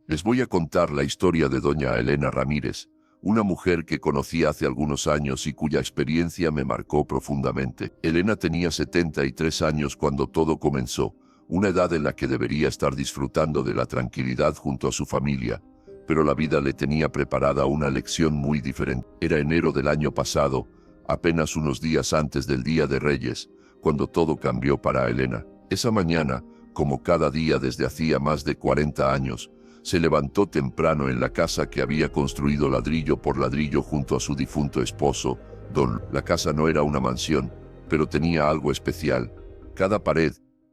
Les voy a contar la historia de doña Elena Ramírez, una mujer que conocí hace algunos años y cuya experiencia me marcó profundamente. Elena tenía 73 años cuando todo comenzó, una edad en la que debería estar disfrutando de la tranquilidad junto a su familia, pero la vida le tenía preparada una lección muy diferente. Era enero del año pasado, apenas unos días antes del Día de Reyes, cuando todo cambió para Elena. Esa mañana, como cada día desde hacía más de 40 años, se levantó temprano en la casa que había construido ladrillo por ladrillo junto a su difunto esposo, Don. La casa no era una mansión, pero tenía algo especial. Cada pared,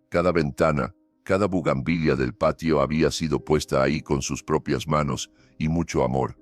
cada ventana, cada bugambilia del patio había sido puesta ahí con sus propias manos y mucho amor.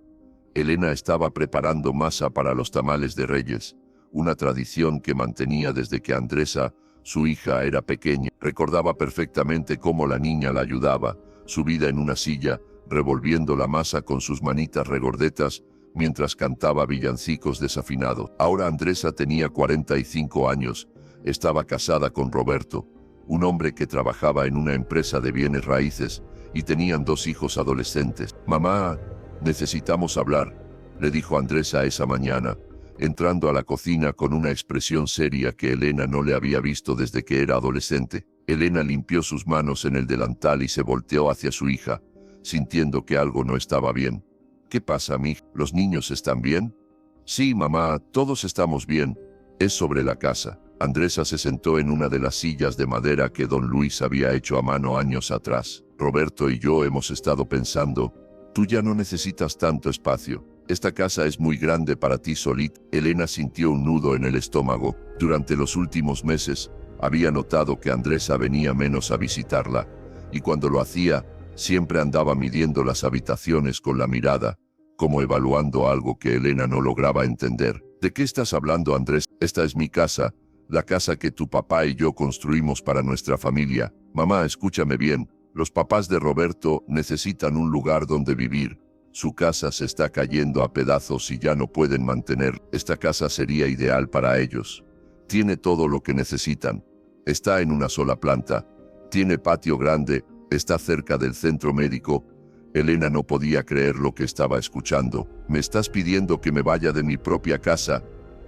Elena estaba preparando masa para los tamales de Reyes, una tradición que mantenía desde que Andresa, su hija, era pequeña. Recordaba perfectamente cómo la niña la ayudaba, subida en una silla, revolviendo la masa con sus manitas regordetas, mientras cantaba villancicos desafinados. Ahora Andresa tenía 45 años, estaba casada con Roberto, un hombre que trabajaba en una empresa de bienes raíces, y tenían 2 hijos adolescentes. «Mamá, necesitamos hablar», le dijo Andresa esa mañana, entrando a la cocina con una expresión seria que Elena no le había visto desde que era adolescente. Elena limpió sus manos en el delantal y se volteó hacia su hija, sintiendo que algo no estaba bien. «¿Qué pasa, mija? ¿Los niños están bien?» «Sí, mamá, todos estamos bien. Es sobre la casa». Andresa se sentó en una de las sillas de madera que don Luis había hecho a mano años atrás. «Roberto y yo hemos estado pensando, tú ya no necesitas tanto espacio. Esta casa es muy grande para ti solita». Elena sintió un nudo en el estómago. Durante los últimos meses, había notado que Andresa venía menos a visitarla, y cuando lo hacía, siempre andaba midiendo las habitaciones con la mirada, como evaluando algo que Elena no lograba entender. «¿De qué estás hablando, Andrés? Esta es mi casa, la casa que tu papá y yo construimos para nuestra familia. Mamá, escúchame bien, los papás de Roberto necesitan un lugar donde vivir. Su casa se está cayendo a pedazos y ya no pueden mantener. Esta casa sería ideal para ellos. Tiene todo lo que necesitan. Está en una sola planta. Tiene patio grande. Está cerca del centro médico». Elena no podía creer lo que estaba escuchando. «¿Me estás pidiendo que me vaya de mi propia casa?»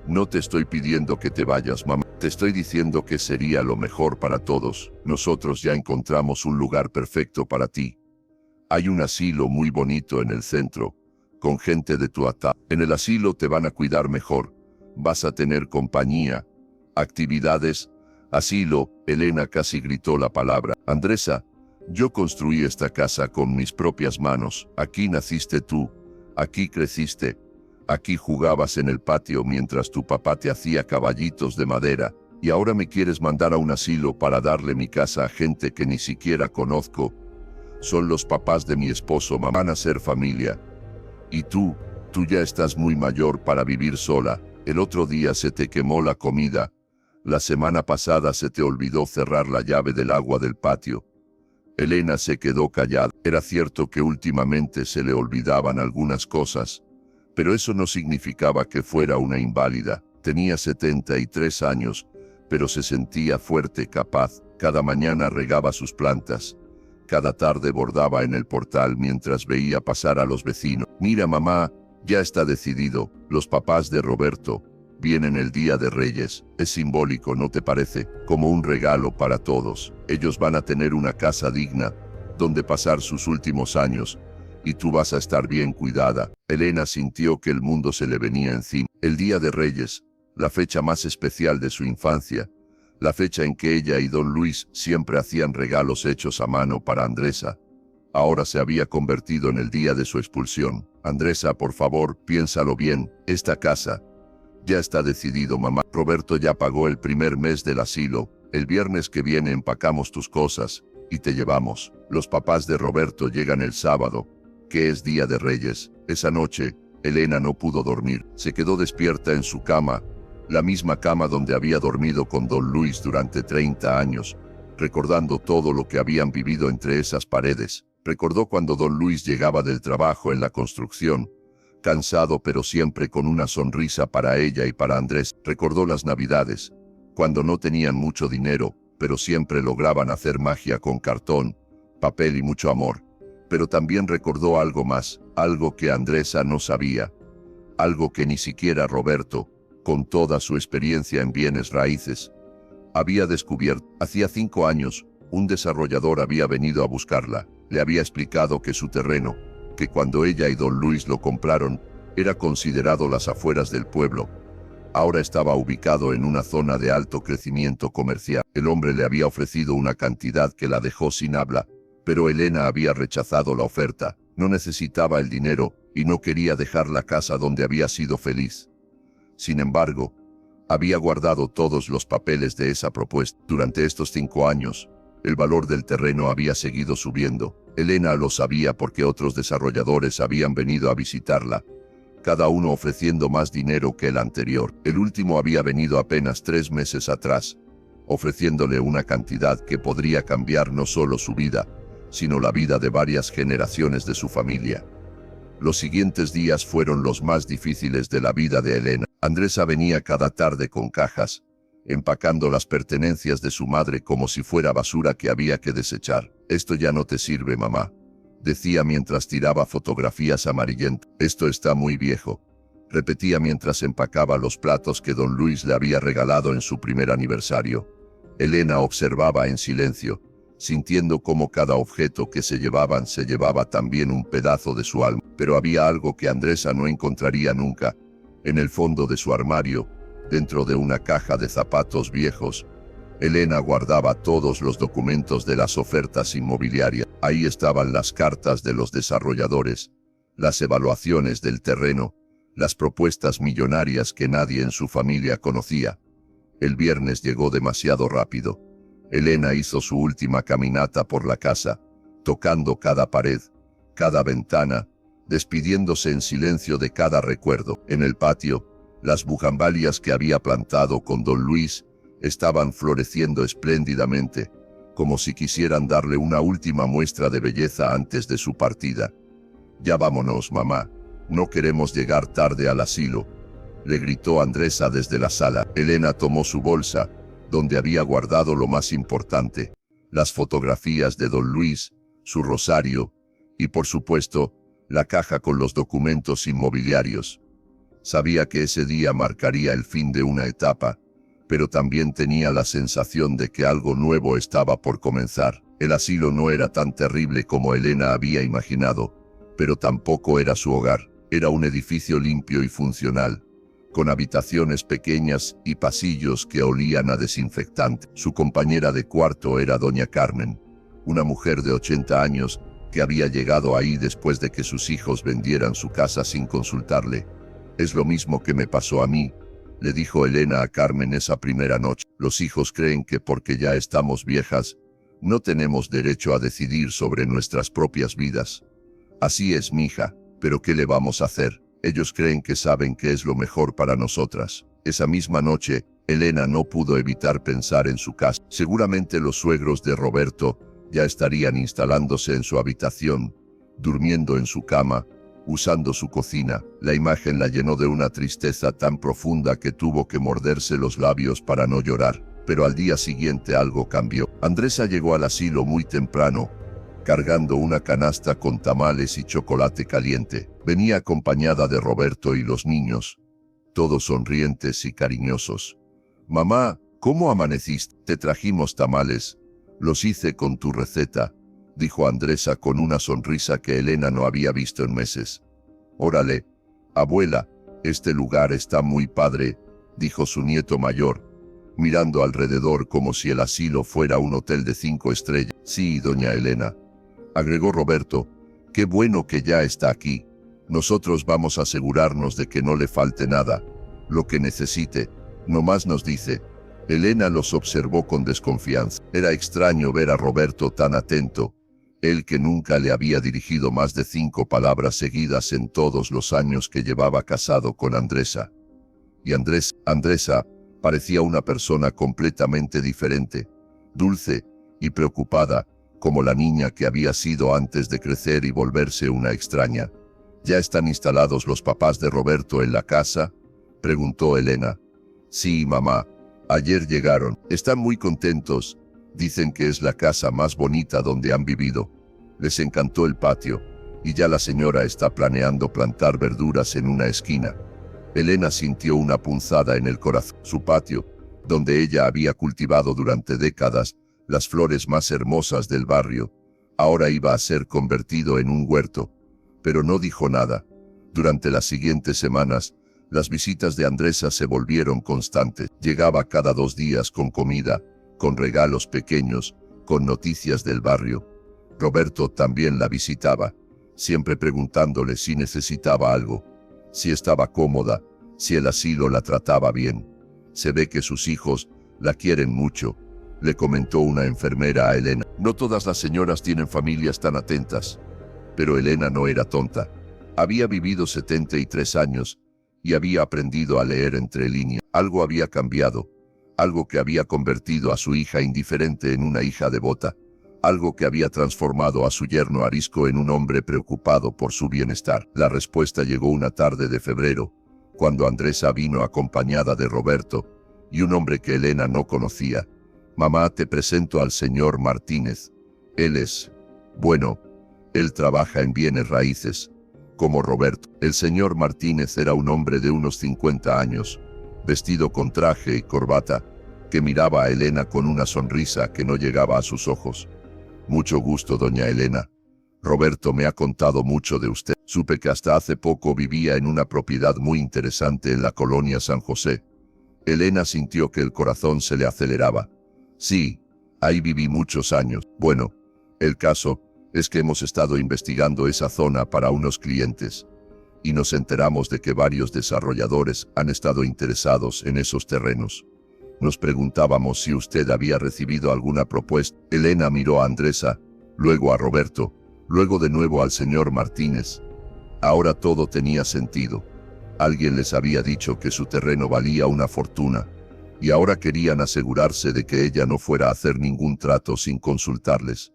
«No te estoy pidiendo que te vayas, mamá. Te estoy diciendo que sería lo mejor para todos. Nosotros ya encontramos un lugar perfecto para ti. Hay un asilo muy bonito en el centro, con gente de tu edad. En el asilo te van a cuidar mejor. Vas a tener compañía, actividades». «Asilo», Elena casi gritó la palabra. «Andresa, yo construí esta casa con mis propias manos. Aquí naciste tú, aquí creciste, aquí jugabas en el patio mientras tu papá te hacía caballitos de madera, y ahora me quieres mandar a un asilo para darle mi casa a gente que ni siquiera conozco. Son los papás de mi esposo, mamá, van a ser familia. Y tú ya estás muy mayor para vivir sola. El otro día se te quemó la comida. La semana pasada se te olvidó cerrar la llave del agua del patio». Elena se quedó callada. Era cierto que últimamente se le olvidaban algunas cosas, pero eso no significaba que fuera una inválida. Tenía 73 años, pero se sentía fuerte, capaz. Cada mañana regaba sus plantas. Cada tarde bordaba en el portal mientras veía pasar a los vecinos. «Mira, mamá, ya está decidido. Los papás de Roberto vienen el Día de Reyes. Es simbólico, ¿no te parece? Como un regalo para todos. Ellos van a tener una casa digna, donde pasar sus últimos años, y tú vas a estar bien cuidada». Elena sintió que el mundo se le venía encima. El Día de Reyes, la fecha más especial de su infancia, la fecha en que ella y don Luis siempre hacían regalos hechos a mano para Andresa, ahora se había convertido en el día de su expulsión. «Andresa, por favor, piénsalo bien. Esta casa ya está decidido, mamá. Roberto ya pagó el primer mes del asilo. El viernes que viene empacamos tus cosas y te llevamos. Los papás de Roberto llegan el sábado, que es Día de Reyes». Esa noche, Elena no pudo dormir. Se quedó despierta en su cama, la misma cama donde había dormido con don Luis durante 30 años, recordando todo lo que habían vivido entre esas paredes. Recordó cuando don Luis llegaba del trabajo en la construcción, cansado pero siempre con una sonrisa para ella y para Andrés. Recordó las Navidades, cuando no tenían mucho dinero, pero siempre lograban hacer magia con cartón, papel y mucho amor. Pero también recordó algo más, algo que Andresa no sabía, algo que ni siquiera Roberto, con toda su experiencia en bienes raíces, había descubierto. Hacía 5 años, un desarrollador había venido a buscarla. Le había explicado que su terreno, que cuando ella y don Luis lo compraron, era considerado las afueras del pueblo. Ahora estaba ubicado en una zona de alto crecimiento comercial. El hombre le había ofrecido una cantidad que la dejó sin habla, pero Elena había rechazado la oferta. No necesitaba el dinero y no quería dejar la casa donde había sido feliz. Sin embargo, había guardado todos los papeles de esa propuesta. Durante estos 5 años, el valor del terreno había seguido subiendo. Elena lo sabía porque otros desarrolladores habían venido a visitarla, cada uno ofreciendo más dinero que el anterior. El último había venido apenas 3 meses atrás, ofreciéndole una cantidad que podría cambiar no solo su vida, sino la vida de varias generaciones de su familia. Los siguientes días fueron los más difíciles de la vida de Elena. Andresa venía cada tarde con cajas, empacando las pertenencias de su madre como si fuera basura que había que desechar. «Esto ya no te sirve, mamá», decía mientras tiraba fotografías amarillentas. «Esto está muy viejo», repetía mientras empacaba los platos que don Luis le había regalado en su primer aniversario. Elena observaba en silencio, sintiendo cómo cada objeto que se llevaba también un pedazo de su alma. Pero había algo que Andresa no encontraría nunca. En el fondo de su armario, dentro de una caja de zapatos viejos, Elena guardaba todos los documentos de las ofertas inmobiliarias. Ahí estaban las cartas de los desarrolladores, las evaluaciones del terreno, las propuestas millonarias que nadie en su familia conocía. El viernes llegó demasiado rápido. Elena hizo su última caminata por la casa, tocando cada pared, cada ventana, despidiéndose en silencio de cada recuerdo. En el patio, las bugambalias que había plantado con don Luis estaban floreciendo espléndidamente, como si quisieran darle una última muestra de belleza antes de su partida. «Ya vámonos, mamá, no queremos llegar tarde al asilo», le gritó Andresa desde la sala. Elena tomó su bolsa, donde había guardado lo más importante, las fotografías de don Luis, su rosario, y por supuesto, la caja con los documentos inmobiliarios. Sabía que ese día marcaría el fin de una etapa, pero también tenía la sensación de que algo nuevo estaba por comenzar. El asilo no era tan terrible como Elena había imaginado, pero tampoco era su hogar. Era un edificio limpio y funcional, con habitaciones pequeñas y pasillos que olían a desinfectante. Su compañera de cuarto era doña Carmen, una mujer de 80 años que había llegado ahí después de que sus hijos vendieran su casa sin consultarle. «Es lo mismo que me pasó a mí», le dijo Elena a Carmen esa primera noche. «Los hijos creen que porque ya estamos viejas, no tenemos derecho a decidir sobre nuestras propias vidas. Así es, mija, pero ¿qué le vamos a hacer? Ellos creen que saben qué es lo mejor para nosotras». Esa misma noche, Elena no pudo evitar pensar en su casa. Seguramente los suegros de Roberto ya estarían instalándose en su habitación, durmiendo en su cama, usando su cocina. La imagen la llenó de una tristeza tan profunda que tuvo que morderse los labios para no llorar. Pero al día siguiente algo cambió. Andresa llegó al asilo muy temprano, cargando una canasta con tamales y chocolate caliente. Venía acompañada de Roberto y los niños, todos sonrientes y cariñosos. «Mamá, ¿cómo amaneciste? Te trajimos tamales. Los hice con tu receta», dijo Andresa con una sonrisa que Elena no había visto en meses. «Órale, abuela, este lugar está muy padre», dijo su nieto mayor, mirando alrededor como si el asilo fuera un hotel de 5 estrellas. «Sí, doña Elena», agregó Roberto, «qué bueno que ya está aquí. Nosotros vamos a asegurarnos de que no le falte nada. Lo que necesite, nomás nos dice». Elena los observó con desconfianza. Era extraño ver a Roberto tan atento, él que nunca le había dirigido más de 5 palabras seguidas en todos los años que llevaba casado con Andresa. Y Andresa parecía una persona completamente diferente, dulce y preocupada, como la niña que había sido antes de crecer y volverse una extraña. «¿Ya están instalados los papás de Roberto en la casa?», preguntó Elena. «Sí, mamá. Ayer llegaron. Están muy contentos. Dicen que es la casa más bonita donde han vivido». Les encantó el patio, y ya la señora está planeando plantar verduras en una esquina. Elena sintió una punzada en el corazón. Su patio, donde ella había cultivado durante décadas las flores más hermosas del barrio, ahora iba a ser convertido en un huerto. Pero no dijo nada. Durante las siguientes semanas, las visitas de Andresa se volvieron constantes. Llegaba cada 2 días con comida, con regalos pequeños, con noticias del barrio. Roberto también la visitaba, siempre preguntándole si necesitaba algo, si estaba cómoda, si el asilo la trataba bien. Se ve que sus hijos la quieren mucho, le comentó una enfermera a Elena. No todas las señoras tienen familias tan atentas. Pero Elena no era tonta. Había vivido 73 años y había aprendido a leer entre líneas. Algo había cambiado, algo que había convertido a su hija indiferente en una hija devota, algo que había transformado a su yerno arisco en un hombre preocupado por su bienestar. La respuesta llegó una tarde de febrero, cuando Andresa vino acompañada de Roberto y un hombre que Elena no conocía. Mamá, te presento al señor Martínez. Él es, bueno, él trabaja en bienes raíces, como Roberto. El señor Martínez era un hombre de unos 50 años, vestido con traje y corbata, que miraba a Elena con una sonrisa que no llegaba a sus ojos. Mucho gusto, doña Elena. Roberto me ha contado mucho de usted. Supe que hasta hace poco vivía en una propiedad muy interesante en la colonia San José. Elena sintió que el corazón se le aceleraba. Sí, ahí viví muchos años. Bueno, el caso es que hemos estado investigando esa zona para unos clientes y nos enteramos de que varios desarrolladores han estado interesados en esos terrenos. Nos preguntábamos si usted había recibido alguna propuesta. Elena miró a Andresa, luego a Roberto, luego de nuevo al señor Martínez. Ahora todo tenía sentido. Alguien les había dicho que su terreno valía una fortuna, y ahora querían asegurarse de que ella no fuera a hacer ningún trato sin consultarles.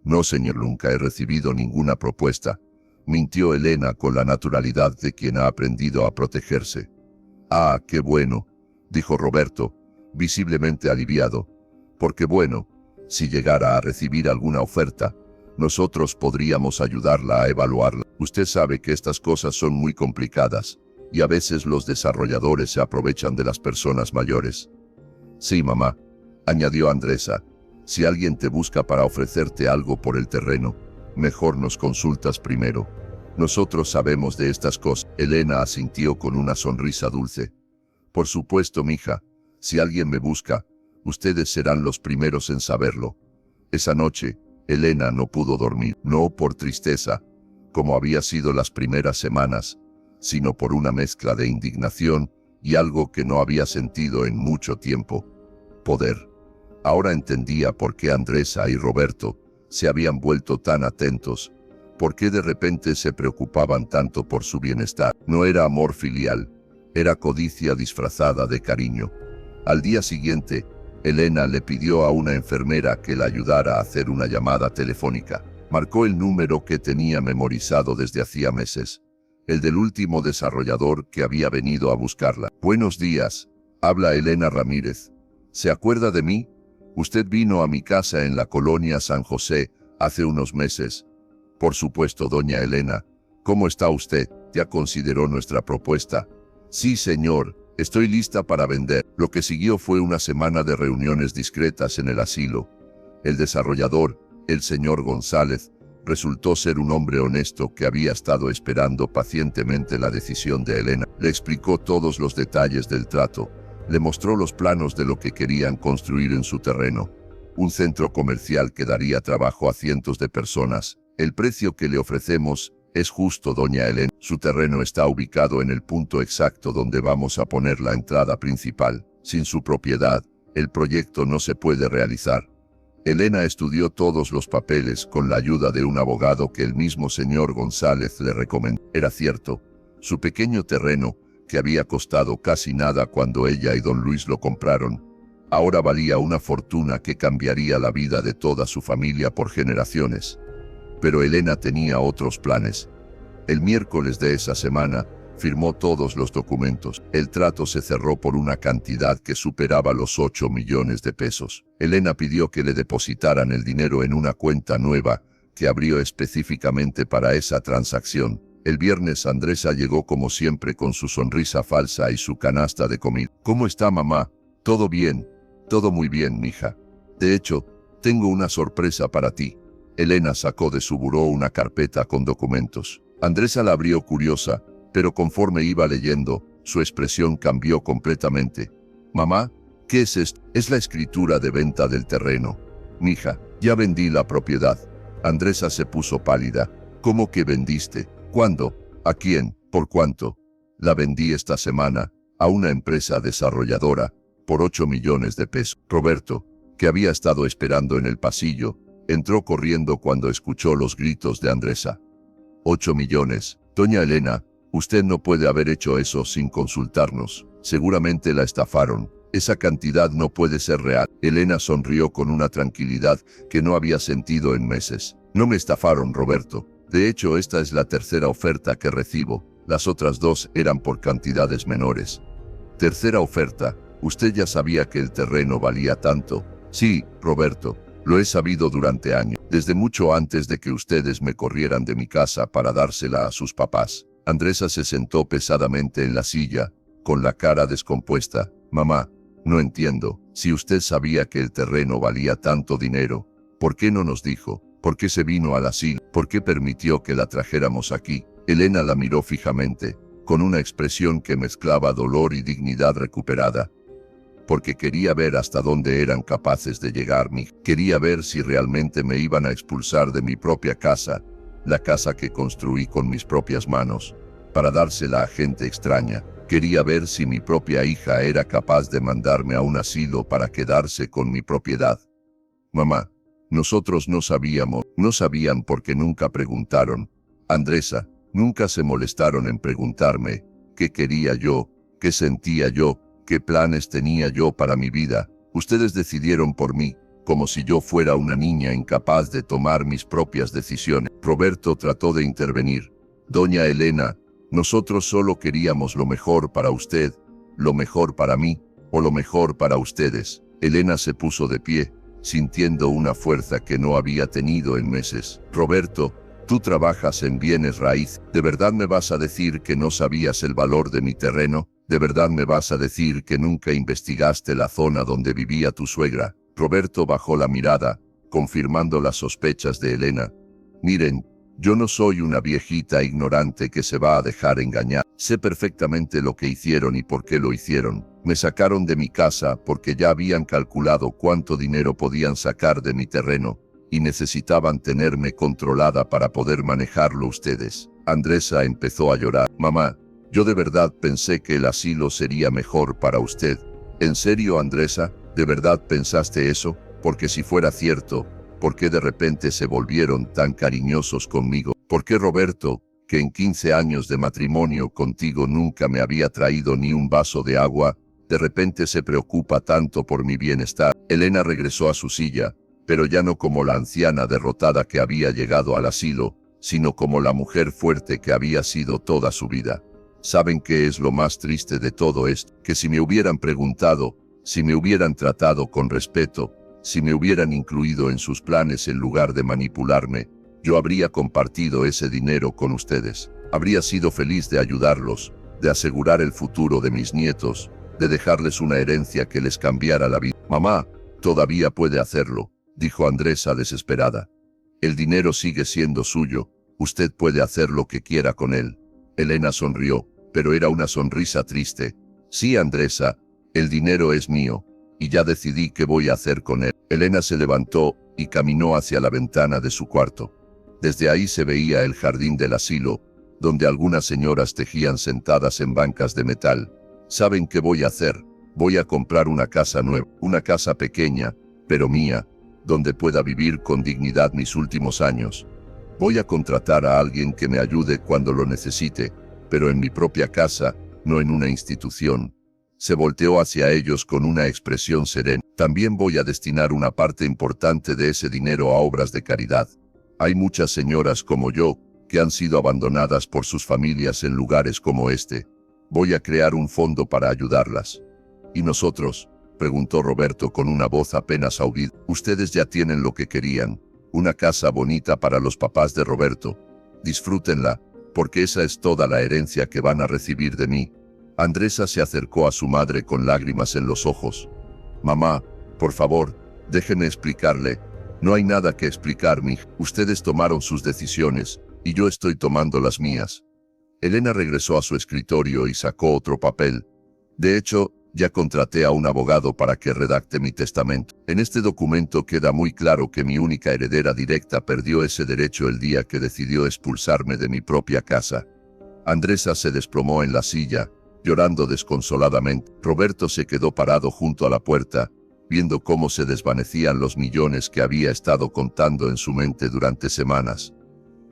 No, señor, nunca he recibido ninguna propuesta, mintió Elena con la naturalidad de quien ha aprendido a protegerse. Ah, qué bueno, dijo Roberto, visiblemente aliviado, porque bueno, si llegara a recibir alguna oferta, nosotros podríamos ayudarla a evaluarla. Usted sabe que estas cosas son muy complicadas, y a veces los desarrolladores se aprovechan de las personas mayores. Sí, mamá, añadió Andresa, si alguien te busca para ofrecerte algo por el terreno, mejor nos consultas primero. Nosotros sabemos de estas cosas. Elena asintió con una sonrisa dulce. Por supuesto, mija, si alguien me busca, ustedes serán los primeros en saberlo. Esa noche, Elena no pudo dormir, no por tristeza, como había sido las primeras semanas, sino por una mezcla de indignación y algo que no había sentido en mucho tiempo: poder. Ahora entendía por qué Andresa y Roberto se habían vuelto tan atentos, por qué de repente se preocupaban tanto por su bienestar. No era amor filial, era codicia disfrazada de cariño. Al día siguiente, Elena le pidió a una enfermera que la ayudara a hacer una llamada telefónica. Marcó el número que tenía memorizado desde hacía meses, el del último desarrollador que había venido a buscarla. Buenos días, habla Elena Ramírez. ¿Se acuerda de mí? Usted vino a mi casa en la colonia San José hace unos meses. Por supuesto, doña Elena. ¿Cómo está usted? ¿Ya consideró nuestra propuesta? Sí, señor, estoy lista para vender. Lo que siguió fue una semana de reuniones discretas en el asilo. El desarrollador, el señor González, resultó ser un hombre honesto que había estado esperando pacientemente la decisión de Elena. Le explicó todos los detalles del trato. Le mostró los planos de lo que querían construir en su terreno. Un centro comercial que daría trabajo a cientos de personas. El precio que le ofrecemos es justo, doña Elena. Su terreno está ubicado en el punto exacto donde vamos a poner la entrada principal. Sin su propiedad, el proyecto no se puede realizar. Elena estudió todos los papeles con la ayuda de un abogado que el mismo señor González le recomendó. Era cierto, su pequeño terreno, que había costado casi nada cuando ella y don Luis lo compraron, ahora valía una fortuna que cambiaría la vida de toda su familia por generaciones. Pero Elena tenía otros planes. El miércoles de esa semana, firmó todos los documentos. El trato se cerró por una cantidad que superaba los 8 millones de pesos. Elena pidió que le depositaran el dinero en una cuenta nueva que abrió específicamente para esa transacción. El viernes Andresa llegó como siempre con su sonrisa falsa y su canasta de comida. ¿Cómo está mamá? Todo bien. Todo muy bien, mija. De hecho, tengo una sorpresa para ti. Elena sacó de su buró una carpeta con documentos. Andresa la abrió curiosa, pero conforme iba leyendo, su expresión cambió completamente. Mamá, ¿qué es esto? Es la escritura de venta del terreno. Mija, ya vendí la propiedad. Andresa se puso pálida. ¿Cómo que vendiste? ¿Cuándo? ¿A quién? ¿Por cuánto? La vendí esta semana, a una empresa desarrolladora, por 8 millones de pesos. Roberto, que había estado esperando en el pasillo, entró corriendo cuando escuchó los gritos de Andresa. 8 millones. Doña Elena, usted no puede haber hecho eso sin consultarnos. Seguramente la estafaron. Esa cantidad no puede ser real. Elena sonrió con una tranquilidad que no había sentido en meses. No me estafaron, Roberto. De hecho, esta es la tercera oferta que recibo. Las otras dos eran por cantidades menores. Tercera oferta. ¿Usted ya sabía que el terreno valía tanto? Sí, Roberto. Lo he sabido durante años. Desde mucho antes de que ustedes me corrieran de mi casa para dársela a sus papás. Andresa se sentó pesadamente en la silla, con la cara descompuesta. Mamá, no entiendo. Si usted sabía que el terreno valía tanto dinero, ¿por qué no nos dijo? ¿Por qué se vino al asilo? ¿Por qué permitió que la trajéramos aquí? Elena la miró fijamente, con una expresión que mezclaba dolor y dignidad recuperada. Porque quería ver hasta dónde eran capaces de llegar. Quería ver si realmente me iban a expulsar de mi propia casa, la casa que construí con mis propias manos, para dársela a gente extraña. Quería ver si mi propia hija era capaz de mandarme a un asilo para quedarse con mi propiedad. Mamá, nosotros no sabían porque nunca preguntaron. Andresa, nunca se molestaron en preguntarme qué quería yo, qué sentía yo, qué planes tenía yo para mi vida. Ustedes decidieron por mí, como si yo fuera una niña incapaz de tomar mis propias decisiones. Roberto trató de intervenir. Doña Elena, nosotros solo queríamos lo mejor para usted, lo mejor para mí, o lo mejor para ustedes. Elena se puso de pie, sintiendo una fuerza que no había tenido en meses. Roberto, tú trabajas en bienes raíz. ¿De verdad me vas a decir que no sabías el valor de mi terreno? ¿De verdad me vas a decir que nunca investigaste la zona donde vivía tu suegra? Roberto bajó la mirada, confirmando las sospechas de Elena. Miren, yo no soy una viejita ignorante que se va a dejar engañar. Sé perfectamente lo que hicieron y por qué lo hicieron. Me sacaron de mi casa porque ya habían calculado cuánto dinero podían sacar de mi terreno, y necesitaban tenerme controlada para poder manejarlo ustedes. Andresa empezó a llorar. Mamá, yo de verdad pensé que el asilo sería mejor para usted. ¿En serio, Andresa? ¿De verdad pensaste eso? Porque si fuera cierto, ¿por qué de repente se volvieron tan cariñosos conmigo? ¿Por qué Roberto, que en 15 años de matrimonio contigo nunca me había traído ni un vaso de agua, de repente se preocupa tanto por mi bienestar? Elena regresó a su silla, pero ya no como la anciana derrotada que había llegado al asilo, sino como la mujer fuerte que había sido toda su vida. ¿Saben qué es lo más triste de todo esto? Que si me hubieran preguntado, si me hubieran tratado con respeto, si me hubieran incluido en sus planes en lugar de manipularme, yo habría compartido ese dinero con ustedes. Habría sido feliz de ayudarlos, de asegurar el futuro de mis nietos, de dejarles una herencia que les cambiara la vida. Mamá, todavía puede hacerlo, dijo Andresa desesperada. El dinero sigue siendo suyo, usted puede hacer lo que quiera con él. Elena sonrió, pero era una sonrisa triste. Sí, Andresa, el dinero es mío, y ya decidí qué voy a hacer con él. Elena se levantó y caminó hacia la ventana de su cuarto. Desde ahí se veía el jardín del asilo, donde algunas señoras tejían sentadas en bancas de metal. ¿Saben qué voy a hacer? Voy a comprar una casa nueva, una casa pequeña, pero mía, donde pueda vivir con dignidad mis últimos años. Voy a contratar a alguien que me ayude cuando lo necesite, pero en mi propia casa, no en una institución. Se volteó hacia ellos con una expresión serena. También voy a destinar una parte importante de ese dinero a obras de caridad. Hay muchas señoras como yo, que han sido abandonadas por sus familias en lugares como este. Voy a crear un fondo para ayudarlas. ¿Y nosotros?, preguntó Roberto con una voz apenas audible. Ustedes ya tienen lo que querían. Una casa bonita para los papás de Roberto. Disfrútenla, porque esa es toda la herencia que van a recibir de mí. Andresa se acercó a su madre con lágrimas en los ojos. Mamá, por favor, déjeme explicarle. No hay nada que explicar, mija. Ustedes tomaron sus decisiones, y yo estoy tomando las mías. Elena regresó a su escritorio y sacó otro papel. De hecho, ya contraté a un abogado para que redacte mi testamento. En este documento queda muy claro que mi única heredera directa perdió ese derecho el día que decidió expulsarme de mi propia casa. Andresa se desplomó en la silla, llorando desconsoladamente. Roberto se quedó parado junto a la puerta, viendo cómo se desvanecían los millones que había estado contando en su mente durante semanas.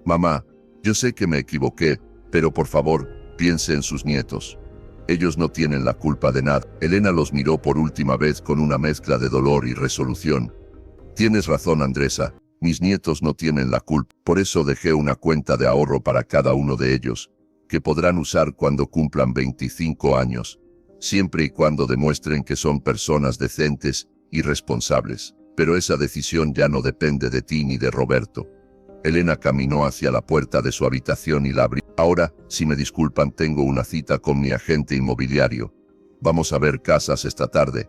Mamá, yo sé que me equivoqué, pero por favor, piense en sus nietos. Ellos no tienen la culpa de nada. Elena los miró por última vez con una mezcla de dolor y resolución. Tienes razón, Andresa. Mis nietos no tienen la culpa. Por eso dejé una cuenta de ahorro para cada uno de ellos, que podrán usar cuando cumplan 25 años, siempre y cuando demuestren que son personas decentes y responsables. Pero esa decisión ya no depende de ti ni de Roberto. Elena caminó hacia la puerta de su habitación y la abrió. Ahora, si me disculpan, tengo una cita con mi agente inmobiliario. Vamos a ver casas esta tarde.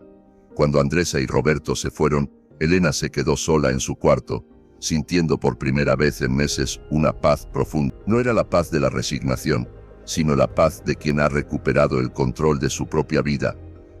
Cuando Andresa y Roberto se fueron, Elena se quedó sola en su cuarto, sintiendo por primera vez en meses una paz profunda. No era la paz de la resignación, sino la paz de quien ha recuperado el control de su propia vida.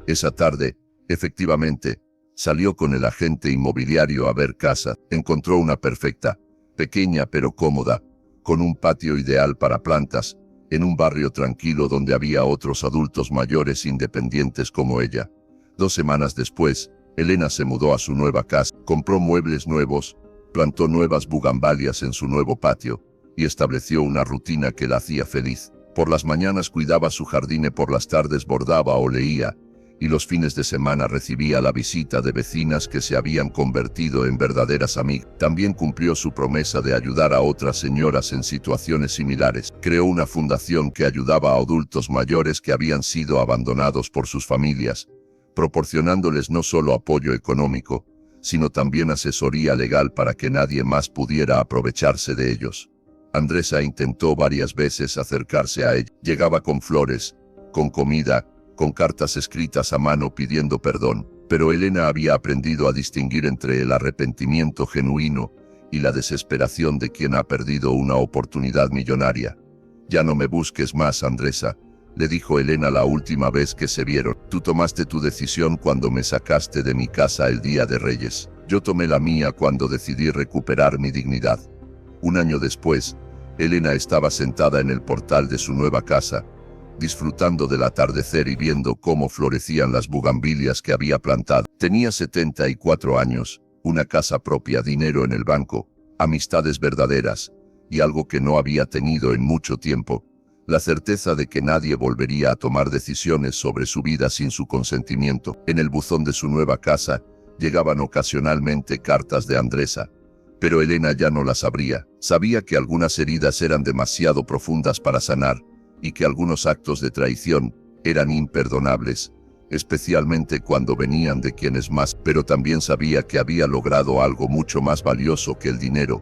Esa tarde, efectivamente, salió con el agente inmobiliario a ver casa. Encontró una perfecta, pequeña pero cómoda, con un patio ideal para plantas, en un barrio tranquilo donde había otros adultos mayores independientes como ella. 2 semanas después, Elena se mudó a su nueva casa, compró muebles nuevos, plantó nuevas bugambalias en su nuevo patio, y estableció una rutina que la hacía feliz. Por las mañanas cuidaba su jardín y por las tardes bordaba o leía, y los fines de semana recibía la visita de vecinas que se habían convertido en verdaderas amigas. También cumplió su promesa de ayudar a otras señoras en situaciones similares. Creó una fundación que ayudaba a adultos mayores que habían sido abandonados por sus familias, proporcionándoles no solo apoyo económico, sino también asesoría legal para que nadie más pudiera aprovecharse de ellos. Andresa intentó varias veces acercarse a ella. Llegaba con flores, con comida, con cartas escritas a mano pidiendo perdón, pero Elena había aprendido a distinguir entre el arrepentimiento genuino y la desesperación de quien ha perdido una oportunidad millonaria. Ya no me busques más, Andresa, le dijo Elena la última vez que se vieron. Tú tomaste tu decisión cuando me sacaste de mi casa el día de Reyes. Yo tomé la mía cuando decidí recuperar mi dignidad. 1 año después, Elena estaba sentada en el portal de su nueva casa, disfrutando del atardecer y viendo cómo florecían las bugambilias que había plantado. Tenía 74 años, una casa propia, dinero en el banco, amistades verdaderas, y algo que no había tenido en mucho tiempo: la certeza de que nadie volvería a tomar decisiones sobre su vida sin su consentimiento. En el buzón de su nueva casa, llegaban ocasionalmente cartas de Andresa, pero Elena ya no las abría. Sabía que algunas heridas eran demasiado profundas para sanar, y que algunos actos de traición eran imperdonables, especialmente cuando venían de quienes más. Pero también sabía que había logrado algo mucho más valioso que el dinero.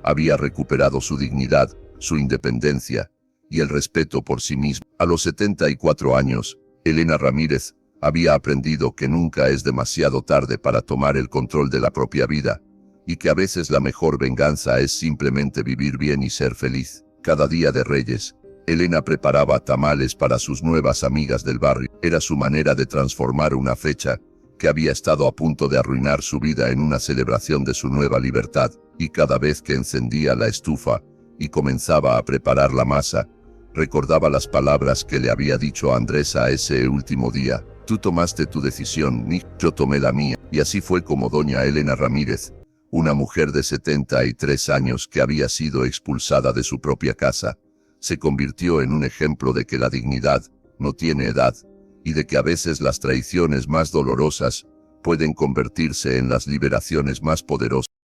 Había recuperado su dignidad, su independencia y el respeto por sí misma. A los 74 años, Elena Ramírez había aprendido que nunca es demasiado tarde para tomar el control de la propia vida, y que a veces la mejor venganza es simplemente vivir bien y ser feliz. Cada día de Reyes, Elena preparaba tamales para sus nuevas amigas del barrio. Era su manera de transformar una fecha que había estado a punto de arruinar su vida en una celebración de su nueva libertad. Y cada vez que encendía la estufa y comenzaba a preparar la masa, recordaba las palabras que le había dicho Andresa ese último día: tú tomaste tu decisión, ni yo tomé la mía. Y así fue como doña Elena Ramírez, una mujer de 73 años que había sido expulsada de su propia casa, se convirtió en un ejemplo de que la dignidad no tiene edad, y de que a veces las traiciones más dolorosas pueden convertirse en las liberaciones más poderosas.